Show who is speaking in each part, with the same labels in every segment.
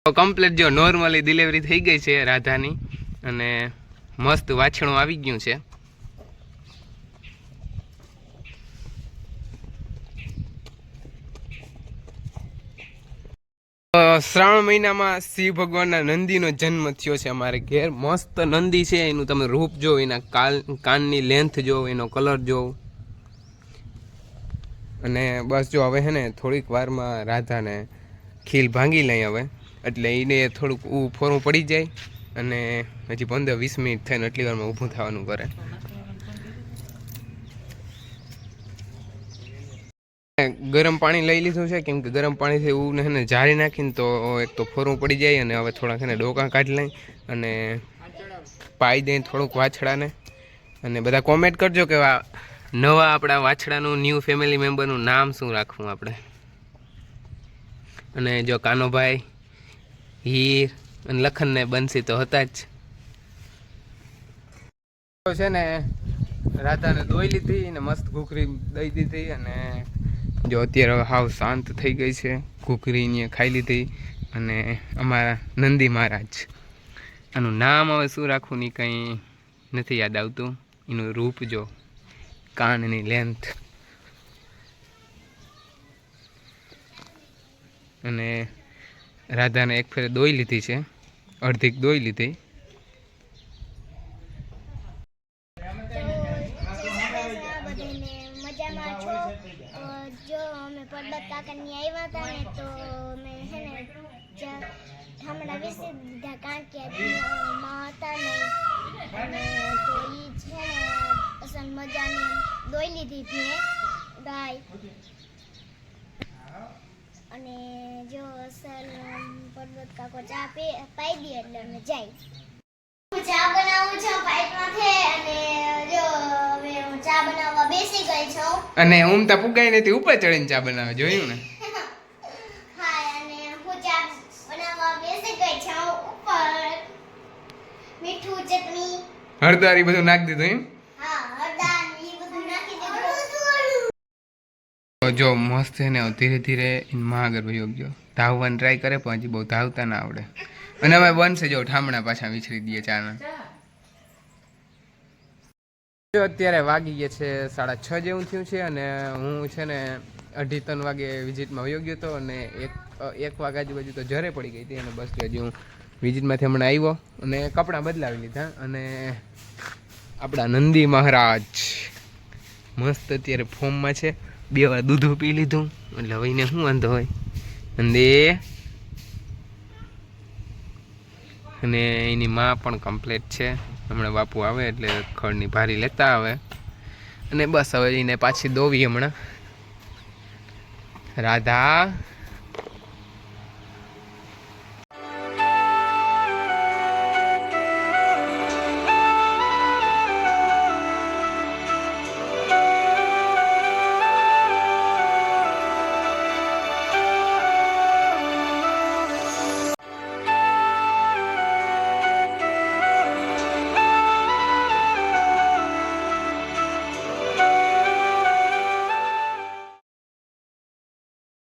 Speaker 1: Complete જો normally delivery થઈ ગઈ છે રાધાની અને મસ્ત વાછણું આવી ગયું છે. શ્રાવણ મહિનામાં શિવ ભગવાનના નંદીનો જન્મ થયો છે અમારે ઘેર. મસ્ત નંદી છે, એનું તમે રૂપ જો, એના કાનની લેન્થ જો, એનો કલર જો. અને બસ જો હવે હે ને થોડીક વારમાં રાધાને ખીલ ભાંગી લઈ હવે, એટલે એને થોડુંક ફોરું પડી જાય અને હજી 15-20 મિનિટ થઈને એટલી વારમાં ઊભું થવાનું કરે. ગરમ પાણી લઈ લીધું છે, કેમ કે ગરમ પાણીથી એવું ને જારી નાખીને તો એક તો ફોરું પડી જાય. અને હવે થોડાક એને ડોકા કાઢી લઈ અને પાઈ દઈ થોડુંક વાછડાને. અને બધા કોમેન્ટ કરજો કે નવા આપણા વાછડાનું ન્યૂ ફેમિલી મેમ્બરનું નામ શું રાખવું આપણે. અને જો કાનોભાઈ, હીર અને લખનને બંસી તો હતા જ છે ને. રાધાને દોઈ લીધી ને મસ્ત ઘૂઘરી દઈ દીધી. અને જો અત્યારે હાવ શાંત થઈ ગઈ છે. ઘૂઘરી ખાઈ લીધી. અને અમારા નંદી મહારાજ, આનું નામ હવે શું રાખવું ની કંઈ નથી યાદ આવતું. એનું રૂપ જો, કાનની લેન્થ. અને રાધાને એક ફેરે દોઈ લીધી છે, અડધીક દોઈ લીધી.
Speaker 2: જો અમે પરબત કાકાની આવ્યા હતા ને તો મેં હે ને ઠામડા બેસી દીધા, કારણ કે માં હતા ને. અને તો એ છે ને અસલ મજાની દોઈ લીધી ભે ગાય. અને જો અસલ પરબત કાકો ચા પાઈ દે એટલે અમે જાય. હું ચા બનાવું છું પાઇપમાંથી. અને જો હવે હું ચા બનાવવા બેસી ગઈ છું.
Speaker 1: અને ઉમતા પુગાઈ નથી, ઉપર ચડીને ચા બનાવે, જોયું ને?
Speaker 2: હા, અને હું ચા બનાવવા બેસી ગઈ છું. ઉપર મીઠું, ચટણી,
Speaker 1: હળદર બધું નાખી દીધું એમ?
Speaker 2: હા, હળદર ને બધું નાખી દીધું.
Speaker 1: જો મસ્ત છે ને, ધીરે ધીરે માં આગળ વયો ગયો. ધાવવાની ટ્રાય કરે પણ હજી બહુ ધાવતા ના આવડે. અને હવે બનશે જો ઠામણા પાછા વિછડી દઈએ ચાના. અત્યારે વાગી ગયા છે 6:30 જેવું થયું છે. અને હું છે ને 2:30-3 વાગે વિઝિટમાં વયો ગયો હતો. અને 1 વાગ્યા આજુબાજુ તો જરે પડી ગઈ હતી. અને બસ હજી હું વિઝિટમાંથી હમણાં આવ્યો અને કપડાં બદલાવી લીધા. અને આપણા નંદી મહારાજ મસ્ત અત્યારે ફોર્મમાં છે. 2 વાર દૂધ પી લીધું એટલે હવે એને શું વાંધો હોય. નંદી અને એની માં પણ કમ્પ્લીટ છે. હમણાં બાપુ આવે એટલે ખડની ભારી લેતા આવે. અને બસ હવે એને પાછી દોવી હમણાં. રાધા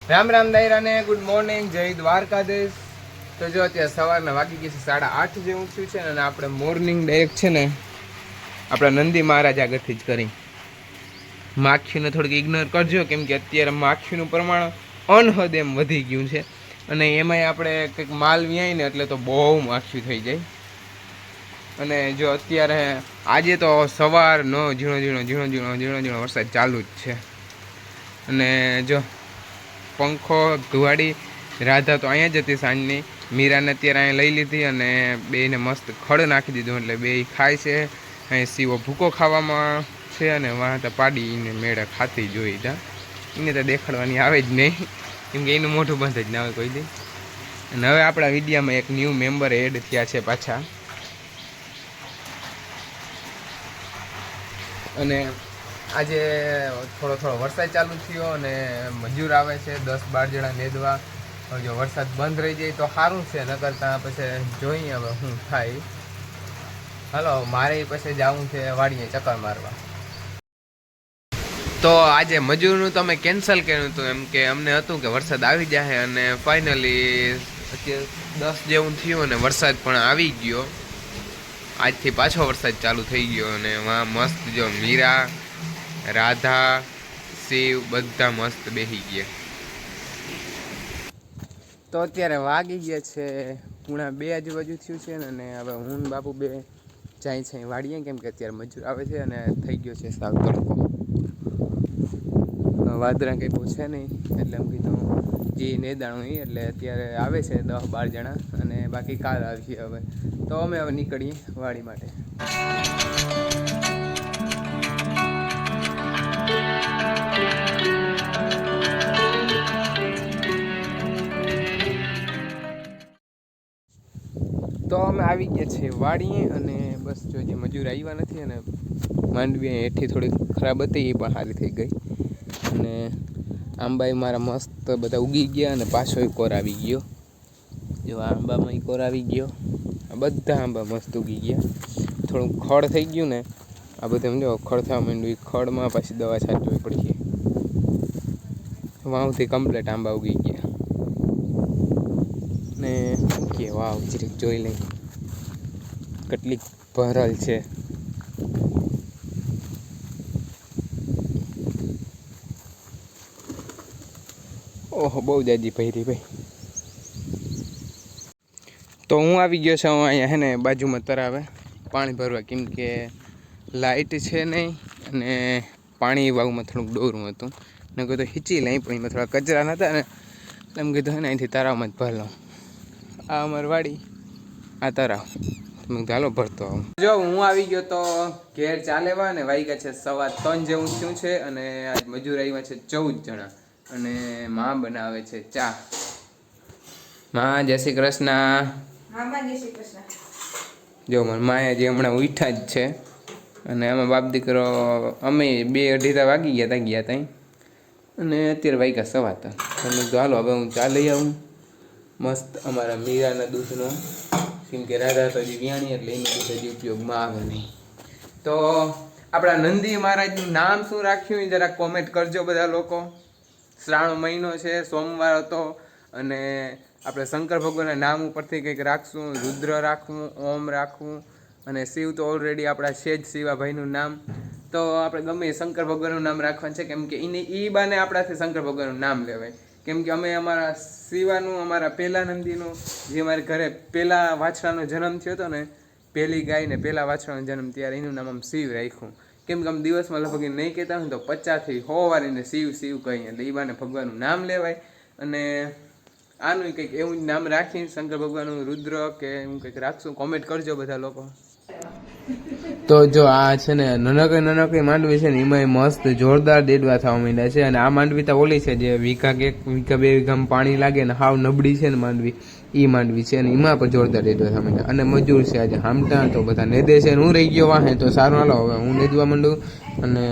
Speaker 1: રામ રામ દાયરાને ગુડ મોર્નિંગ, જય દ્વારકાધીશ. તો જો અત્યારે સવારના વાગી ગયા છે 8:30 જેવું થયું છે. અને આપણે મોર્નિંગ ડાયરેક્ટ છે ને આપણા નંદી મહારાજ આગળથી જ કરી. માખીને થોડીક ઇગ્નોર કરજો, કેમ કે અત્યારે માખીનું પ્રમાણ અનહદ એમ વધી ગયું છે. અને એમાંય આપણે કંઈક માલ વ્યાય ને એટલે તો બહુ માખી થઈ જાય. અને જો અત્યારે આજે તો સવારનો ઝીણો વરસાદ ચાલુ જ છે. અને જો પંખો ધુવાડી રાધા તો અહીંયા જ હતી સાંજની. મીરાને અત્યારે અહીંયા લઈ લીધી અને બેને મસ્ત ખડ નાખી દીધું એટલે બે ખાય છે. અહીં સીવો ભૂકો ખાવામાં છે અને વાં તો પાડીને મેળે ખાતી જોઈ તા. એને તો દેખાડવાની આવે જ નહીં, કેમ કે એનું મોઢું બંધ જ ના હોય કોઈ દી. અને હવે આપણા વિડીયામાં એક ન્યૂ મેમ્બર એડ થયા છે પાછા. અને આજે થોડો વરસાદ ચાલુ થયો અને મજૂર આવે છે 10-12 જણા નેદવા. જો વરસાદ બંધ રહી જાય તો સારું છે, ન કરતાં પછી જોઈએ હવે શું થાય. હાલો, મારે પછી જવું છે વાડીએ ચક્કર મારવા. તો આજે મજૂરનું તો અમે કેન્સલ કર્યું હતું, એમ કે અમને હતું કે વરસાદ આવી જાય. અને ફાઇનલી અત્યારે 10 જેવું થયું અને વરસાદ પણ આવી ગયો. આજથી પાછો વરસાદ ચાલુ થઈ ગયો અને વાં મસ્ત જો મીરા, રાધા, શિવ બધા મસ્ત બેસી ગયા. તો અત્યારે વાગી ગયા છે 1:30 આજુબાજુ થયું છે ને. અને હવે હું ને બાપુ બે જાય છે વાડીએ, કેમ કે અત્યારે મજૂર આવે છે અને થઈ ગયો છે સાવ તડકો. વાદરા કંઈ પૂછે નહીં એટલે એમ કીધું જે નેદાણું એ એટલે અત્યારે આવે છે 10-12 જણા અને બાકી કાલ આવીએ. હવે તો અમે હવે નીકળીએ વાડી માટે. તો અમે આવી ગયા છીએ વાડીએ અને બસ જો જે મજૂર આવ્યા નથી અને માંડવી હેઠી થોડી ખરાબ હતી એ પણ સારી થઈ ગઈ. અને આંબા મારા મસ્ત બધા ઉગી ગયા અને પાછો કોર આવી ગયો. જો આંબામાં કોર આવી ગયો. આ બધા આંબા મસ્ત ઉગી ગયા. થોડું ખડ થઈ ગયું ને આ બધું સમજો ખડ થવા માંડ્યું. ખડમાં પાછી દવા છાંટવી પડી. વાવથી કમ્પ્લીટ આંબા ઉગી ગયા ને કે વાવ જરીક જોઈ લઈ કેટલીક ભરલ છે. ઓહો બહુ જાજી ભરી ભાઈ. તો હું આવી ગયો છું અહીંયા હે ને બાજુમાં તરાવે પાણી ભરવા, કેમ કે લાઇટ છે નહીં અને પાણી વાવમાં થોડુંક ડોરું હતું ને કોઈ તો હિંચી લઈ પણ એમાં થોડા કચરા નહોતા ને એમ કીધું હે ને અહીંથી તરાવમાં જ ભર લઉં. આ અમારી વાડી, આ તરાવ, તમે ચાલો ભરતો આવું. જો હું આવી ગયો તો ઘેર ચાલેવા ને વાગ્યા છે 3:15 જેવું થયું છે અને આજ મજૂર આવ્યા છે 14 જણા અને માં બનાવે છે ચા. માં જય શ્રી કૃષ્ણ. જો મારા માયા જે હમણાં ઉઠા જ છે અને અમે બાપ દીકરો અમે 2-2:30 વાગી ગયા ત્યાં અને અત્યારે વાગ્યા 7:15. તમે તો હાલો હવે હું ચા લઈ આવું મસ્ત અમારા મીરાના દૂધનો, કેમ કે રાધા તો હજી વ્યાણી એટલે એનું દૂધ હજી ઉપયોગમાં આવે નહીં. તો આપણા નંદી મહારાજનું નામ શું રાખ્યું એ જરા કોમેન્ટ કરજો બધા લોકો. શ્રાવણ મહિનો છે, સોમવાર હતો અને આપણે શંકર ભગવાનના નામ ઉપરથી કંઈક રાખશું. રુદ્ર રાખવું, ઓમ રાખવું અને શિવ તો ઓલરેડી આપણા છે જ શિવાભાઈનું નામ. તો આપણે ગમે શંકર ભગવાનનું નામ રાખવાનું છે, કેમ કે એ બાને આપણાથી શંકર ભગવાનનું નામ લેવાય. કેમ કે અમે અમારા શિવાનું, અમારા પહેલા નંદીનું જે અમારા ઘરે પહેલા વાછડાનો જન્મ થયો હતો ને, પહેલી ગાય ને પહેલા વાછડાનો જન્મ, ત્યારે એનું નામ આમ શિવ રાખ્યું. કેમ કે આમ દિવસમાં લગભગ નહીં કહેતા હોય તો 50 થી 100 વાર એને શિવ શિવ કહીએ એટલે એ બાને ભગવાનનું નામ લેવાય. અને આનું કંઈક એવું નામ રાખીને શંકર ભગવાનનું રુદ્ર કે હું કંઈક રાખશું. કોમેન્ટ કરજો બધા લોકો. તો જો આ છે ને નાનકડી માંડવી છે ને એમાં મસ્ત જોરદાર દેડવા થવા માંડ્યા છે. અને આ માંડવી તો ઓલી છે જે વીઘા 1 વીઘા 2 વીઘામાં પાણી લાગે ને હાવ નબળી છે ને માંડવી, એ માંડવી છે અને એમાં પણ જોરદાર દેડવા થવા માંડ્યા. અને મજૂર છે આજે હામટા તો બધા નેદે છે ને હું રહી ગયો વાહે. તો સારું હાલો હવે હું નેદવા માંડું. અને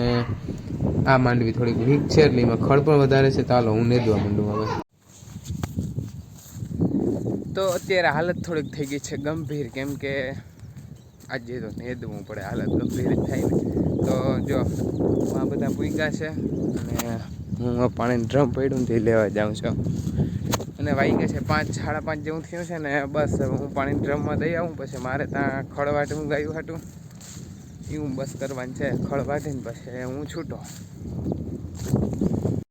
Speaker 1: આ માંડવી થોડીક વીક છે એટલે એમાં ખડ પણ વધારે છે. તો હાલો હું નેદવા માંડું હવે. તો અત્યારે હાલત થોડીક થઈ ગઈ છે ગંભીર, કેમ કે આજે તો નેદવું પડે, હાલત ગંભીર થાય ને. તો જો આ બધા પૂગ્યા છે અને હું પાણીનું ડ્રમ પડ્યું ને તે લેવા જાઉં છું. અને વાગ્યા છે 5-5:30 જેવું થયું છે ને. બસ હું પાણી ડ્રમમાં દઈ આવું, પછી મારે ત્યાં ખળવાટું ગાયું હાટું એવું બસ કરવાનું છે. ખળવાટીને પછી હું છૂટો.